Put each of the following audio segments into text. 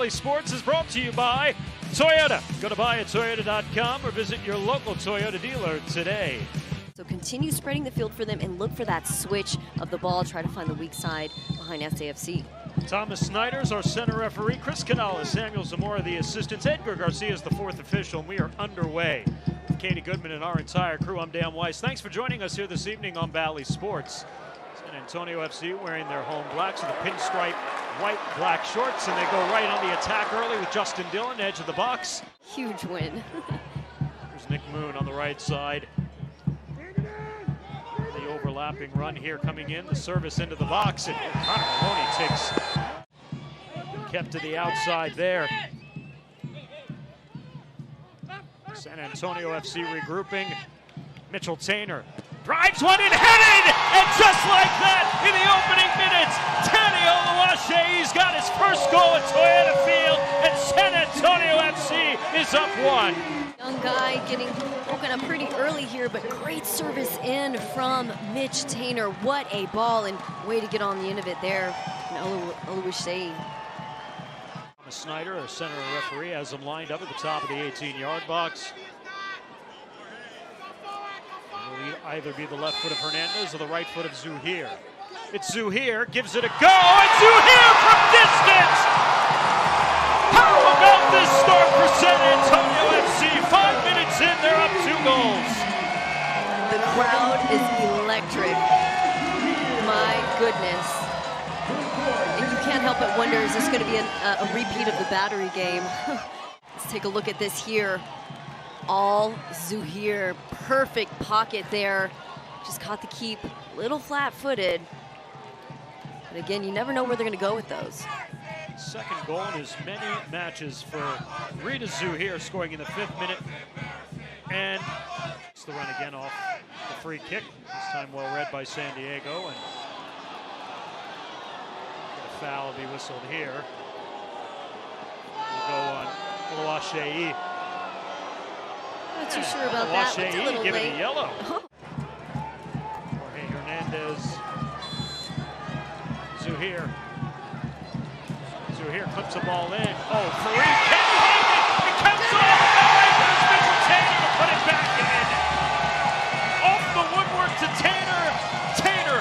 Bally Sports is brought to you by Toyota. Go to buyatoyota.com or visit your local Toyota dealer today. So continue spreading the field for them and look for that switch of the ball. Try to find the weak side behind SAFC. Thomas Snyder's our center referee. Chris Canales, Samuel Zamora, the assistants. Edgar Garcia is the fourth official, and we are underway. With Katie Goodman and our entire crew, I'm Dan Weiss. Thanks for joining us here this evening on Bally Sports. San Antonio FC wearing their home blacks with the pinstripe white-black shorts, and they go right on the attack early with Justin Dillon, edge of the box. Huge win. There's Nick Moon on the right side. The overlapping run here coming in, the service into the box, and Connor Maloney takes, kept to the outside there. San Antonio FC regrouping. Mitchell Tainer drives one in, headed, and just like that, in the opening minutes, Tanny Oluwaseyi's got his first goal at Toyota Field, and San Antonio FC is up 1. Young guy getting woken up pretty early here, but great service in from Mitch Tainer. What a ball, and way to get on the end of it there. Oluwaseyi. Thomas Snyder, our center referee, has him lined up at the top of the 18-yard box. Will either be the left foot of Hernandez or the right foot of Zuhair. It's Zuhair, gives it a go, and Zuhair from distance! How about this start for San Antonio FC? 5 minutes in, they're up 2 goals. The crowd is electric. My goodness. And you can't help but wonder, is this going to be a repeat of the Battery game? Let's take a look at this here. All Zuhair, perfect pocket there. Just caught the keep, little flat-footed. But again, you never know where they're going to go with those. Second goal in as many matches for Rita Zuhair, scoring in the 5th minute. And it's the run again off the free kick. This time well read by San Diego. And a foul will be whistled here. We'll go on Oluwaseyi. Not too sure about that. It's a little give late. it a yellow. Jorge Hernandez. Zuhair. Zuhair clips the ball in. Oh, Fareed, can he hang it? It comes off. There's Mitchell Tainer to put it back in. Off the woodwork to Tainer. Tainer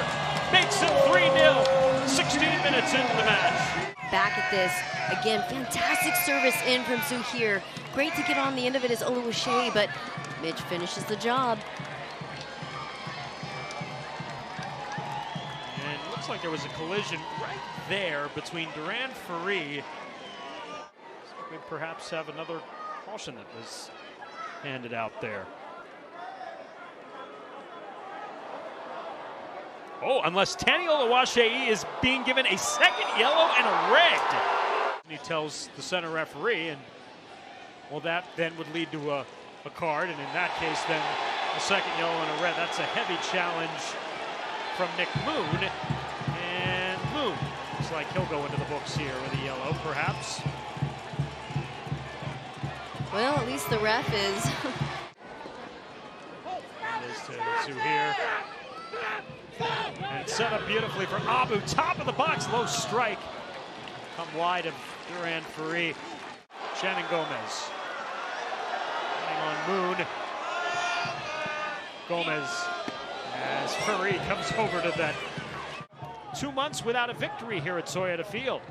makes it 3-0. 16 minutes into the match. Back at this. Again, fantastic service in from Zuhair. Great to get on the end of it as Oluwaseyi, but Mitch finishes the job. And it looks like there was a collision right there between Duran Fareed. So we perhaps have another caution that was handed out there. Oh, unless Tanny Oluwaseyi is being given a second yellow and a red. He tells the center referee, and well, that then would lead to a card, and in that case, then a second yellow and a red. That's a heavy challenge from Nick Moon, and Moon looks like he'll go into the books here with a yellow, perhaps. Well, at least the ref is. It is to Zuhair. And set up beautifully for Abu. Top of the box, low strike. Come wide of Duran Fareed. Shannon Gomez. On Moon. Gomez as Fareed comes over to that. 2 months without a victory here at Toyota Field.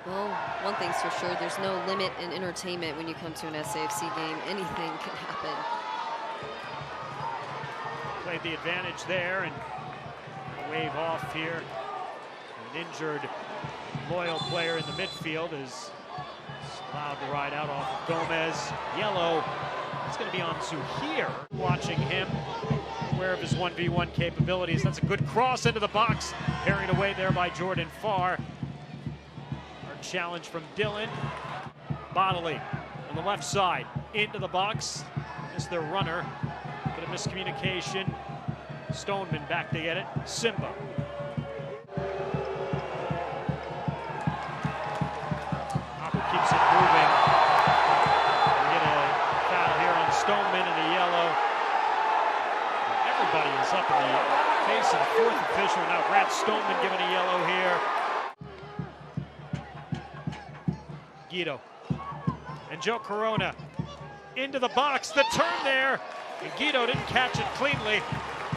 Well, one thing's for sure, there's no limit in entertainment when you come to an SAFC game. Anything can happen. Played the advantage there and a wave off here. An injured loyal player in the midfield is allowed to ride out off of Gomez. Yellow. It's going to be on Zuhair. Watching him, aware of his 1v1 capabilities. That's a good cross into the box. Parried away there by Jordan Farr. Our challenge from Dillon. Bodily on the left side. Into the box. Missed their runner. Bit of miscommunication. Stoneman back to get it. Simba. Keeps it moving. We get a foul here on Stoneman and a yellow. Everybody is up in the face of the fourth official. Now Brad Stoneman given a yellow here. Guido. And Joe Corona into the box. The turn there. And Guido didn't catch it cleanly.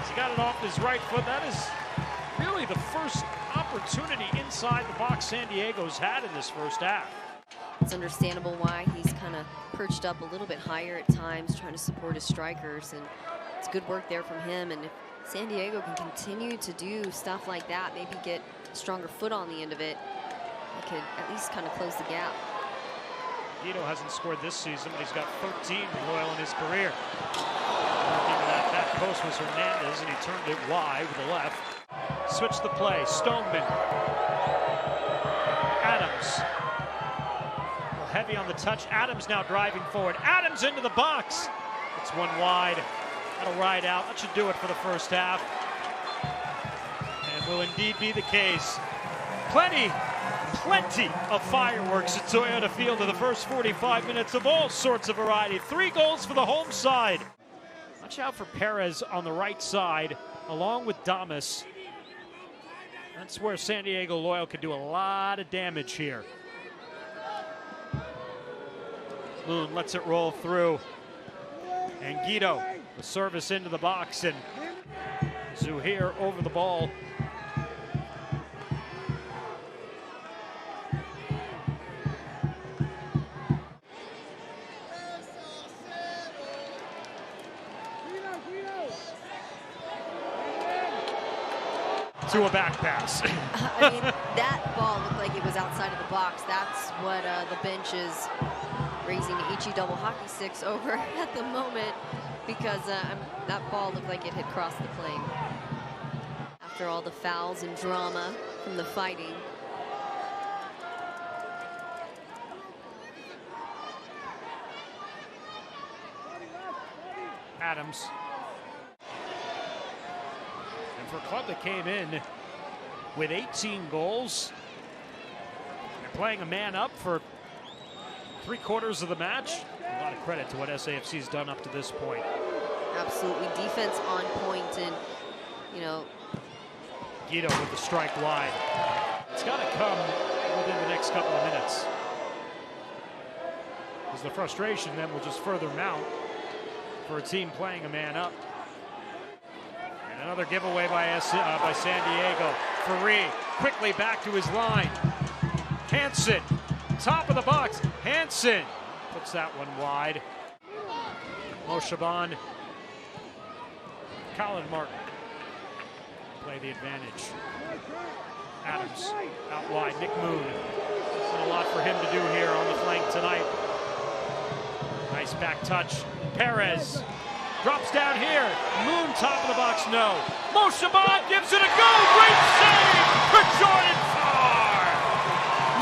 He got it off his right foot. That is really the first opportunity inside the box San Diego's had in this first half. It's understandable why he's kind of perched up a little bit higher at times, trying to support his strikers, and it's good work there from him. And if San Diego can continue to do stuff like that, maybe get a stronger foot on the end of it, they could at least kind of close the gap. Guido hasn't scored this season, but he's got 13 Loyal in his career. Working to that back post was Hernandez, and he turned it wide with the left. Switch the play. Stoneman. Adams. Heavy on the touch. Adams now driving forward. Adams into the box. It's one wide. That'll ride out. That should do it for the first half. And will indeed be the case. Plenty of fireworks at Toyota Field in the first 45 minutes of all sorts of variety. 3 goals for the home side. Watch out for Perez on the right side, along with Damas. That's where San Diego Loyal could do a lot of damage here. Moon lets it roll through. And Guido, the service into the box, and Zuhair over the ball. To a back pass. I mean, that ball looked like it was outside of the box. That's what the bench is raising Ichi double hockey sticks over at the moment, because that ball looked like it had crossed the plane. After all the fouls and drama from the fighting. Adams. And for a club that came in with 18 goals, they're playing a man up for 3/4 of the match. A lot of credit to what SAFC's done up to this point. Absolutely, defense on point, and you know, Guido with the strike wide. It's got to come within the next couple of minutes, because the frustration then will just further mount for a team playing a man up. And another giveaway by San Diego. Ferree quickly back to his line. Hansen, top of the box. Hansen puts that one wide. Moshaban. Colin Martin play the advantage. Adams out wide. Nick Moon. Not a lot for him to do here on the flank tonight. Nice back touch. Perez drops down here. Moon top of the box, no. Moshaban gives it a go. Great save for Jordan Farr.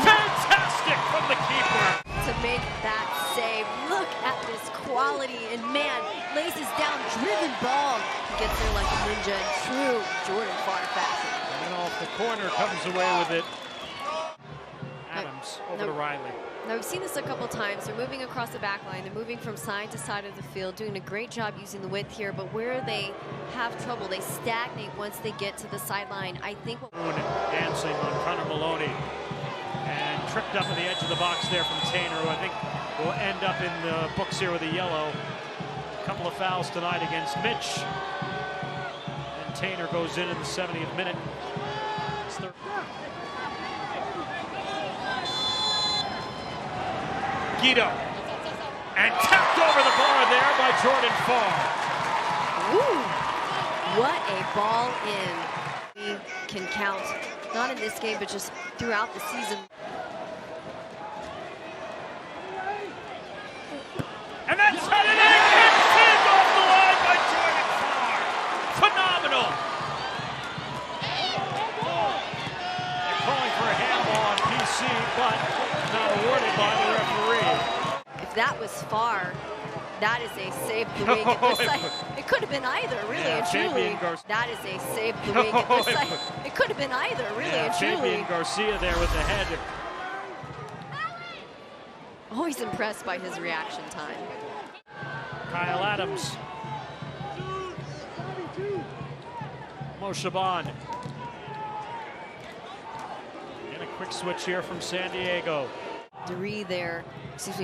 Fantastic from the keeper. To make that save, look at this quality, and man, lays this down, driven ball. He gets there like a ninja in true Jordan Farr fashion. And then off the corner, comes away with it. Adams over to Riley. Now, we've seen this a couple times. They're moving across the back line. They're moving from side to side of the field, doing a great job using the width here. But where they have trouble, they stagnate once they get to the sideline. I think Moon dancing on Connor Maloney. And tripped up at the edge of the box there from Tainer, who I think will end up in the books here with a yellow. A couple of fouls tonight against Mitch. And Tainer goes in the 70th minute. Guido. And tapped over the bar there by Jordan Farr. Ooh, what a ball in. We can count, not in this game, but just throughout the season. And that's headed in and pinned off the line by Jordan Farr. Phenomenal. They're calling for a handball on PC, but not awarded by the referee. If that was Farr, that is a save of the week. It could have been either, really and truly. That is a save of the week. It could have been either, really and truly. Fabian Garcia there with the head. Always impressed by his reaction time. Kyle Adams. Moshaban. And a quick switch here from San Diego. Ree there,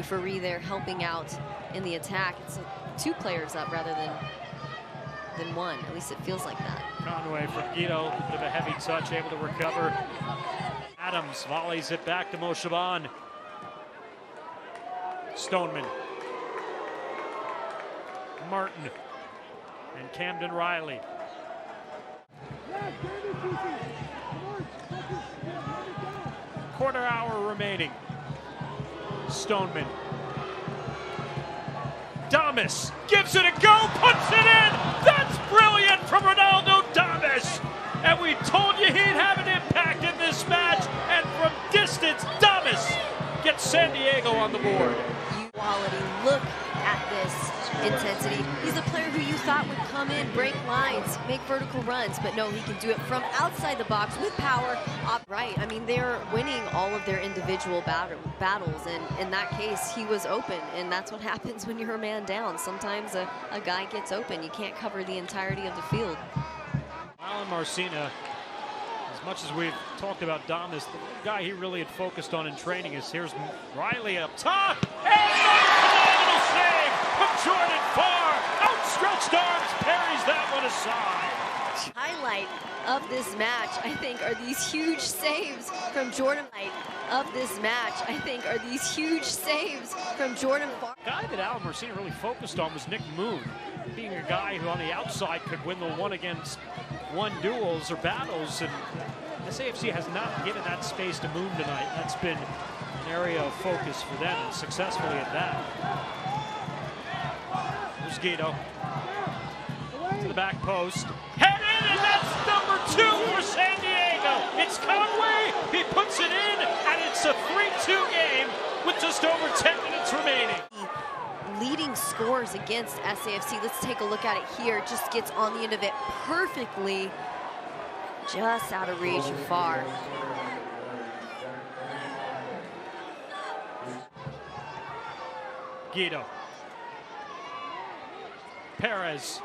for Ree there helping out in the attack. It's 2 players up rather than 1. At least it feels like that. Conway from Guido, bit of a heavy touch, able to recover. Adams volleys it back to Moshaban. Stoneman. Martin. And Camden Riley. Quarter hour remaining. Stoneman. Damas gives it a go, puts it in! That's brilliant from Ronaldo Damas! And we told you he'd have an impact in this match, and from distance, Damas gets San Diego on the board. Quality, look at this intensity. He's a player who you thought would come in, break lines, make vertical runs, but no, he can do it from outside the box with power, upright. I mean, they're winning all of their individual battles, and in that case, he was open, and that's what happens when you're a man down. Sometimes a guy gets open. You can't cover the entirety of the field. Alan Marcina, as much as we've talked about Damas, the guy he really had focused on in training is here's Riley up top, and phenomenal save from Jordan Farr. Outstretched arms, parries that one aside. Highlight of this match, I think, are these huge saves from Jordan. Of this match, I think, are these huge saves from Jordan Farr. The guy that Alan Marcina really focused on was Nick Moon, being a guy who on the outside could win the 1-against-1 duels or battles, and SAFC has not given that space to Moon tonight. That's been an area of focus for them, and successfully at that. There's Guido to the back post, head in, and that's number 2 for San Diego. It's Conway, he puts it in, and it's a 3-2 game with just over 10 minutes remaining. Leading scores against SAFC. Let's take a look at it here. Just gets on the end of it perfectly. Just out of reach of Farr. Guido. Perez.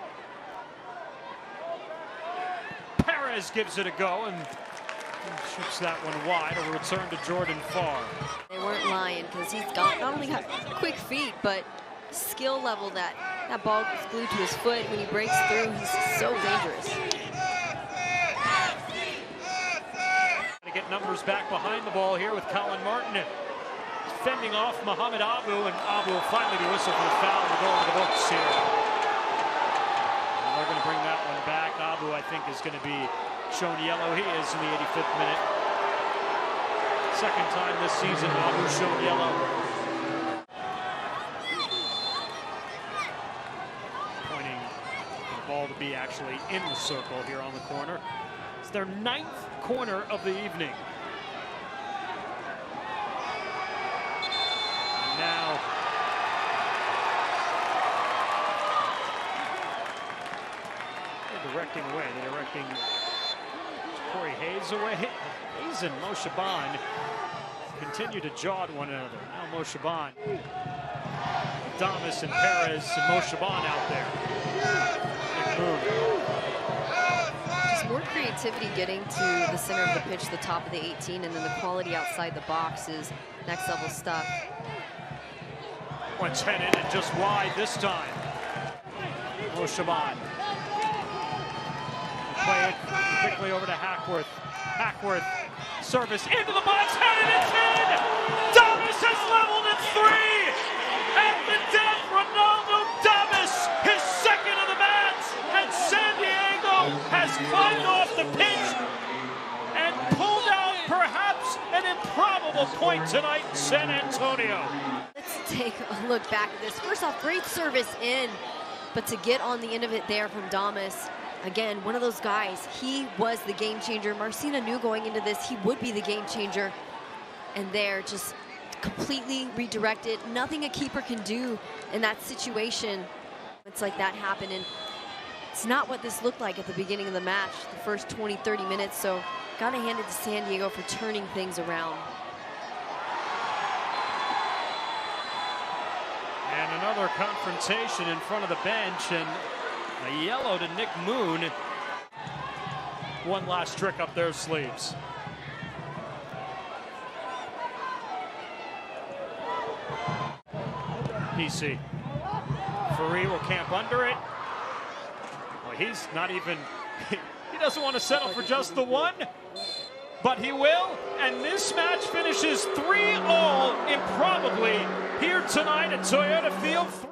Perez gives it a go and shoots that one wide. A return to Jordan Farr. They weren't lying, because he's got not only got quick feet, but skill level. That ball is glued to his foot. When he breaks through, he's so dangerous. To get numbers back behind the ball here with Colin Martin fending off Mohamed Abu, and Abu will finally be whistled for the foul to go into the books here. And they're going to bring that one back. Abu, I think, is going to be shown yellow. He is in the 85th minute. Second time this season, Abu shown yellow. Pointing the ball to be actually in the circle here on the corner. It's their 9th corner of the evening. And now they're directing away. They're directing Corey Hayes away. Hayes and Moshaban continue to jaw at one another. Now Moshaban, Damas and Perez and Moshaban out there. Nick Moon. Just more creativity getting to the center of the pitch, the top of the 18, and then the quality outside the box is next level stuff. One's headed and just wide this time. Moshaban. Play it quickly over to Hackworth. Hackworth, service into the box, headed and in! Damas has leveled at 3! At the death, Ronaldo Damas, his second of the match, and San Diego has climbed off the pitch and pulled out perhaps an improbable point tonight in San Antonio. Let's take a look back at this. First off, great service in, but to get on the end of it there from Damas. Again, one of those guys, he was the game changer. Marcina knew going into this he would be the game changer. And there, just completely redirected. Nothing a keeper can do in that situation. It's like that happened, and it's not what this looked like at the beginning of the match, the first 20, 30 minutes. So gotta hand it to San Diego for turning things around. And another confrontation in front of the bench, and a yellow to Nick Moon. One last trick up their sleeves. PC. Faree will camp under it. Well, he's not even, he doesn't want to settle for just the one, but he will. And this match finishes 3-3 improbably here tonight at Toyota Field.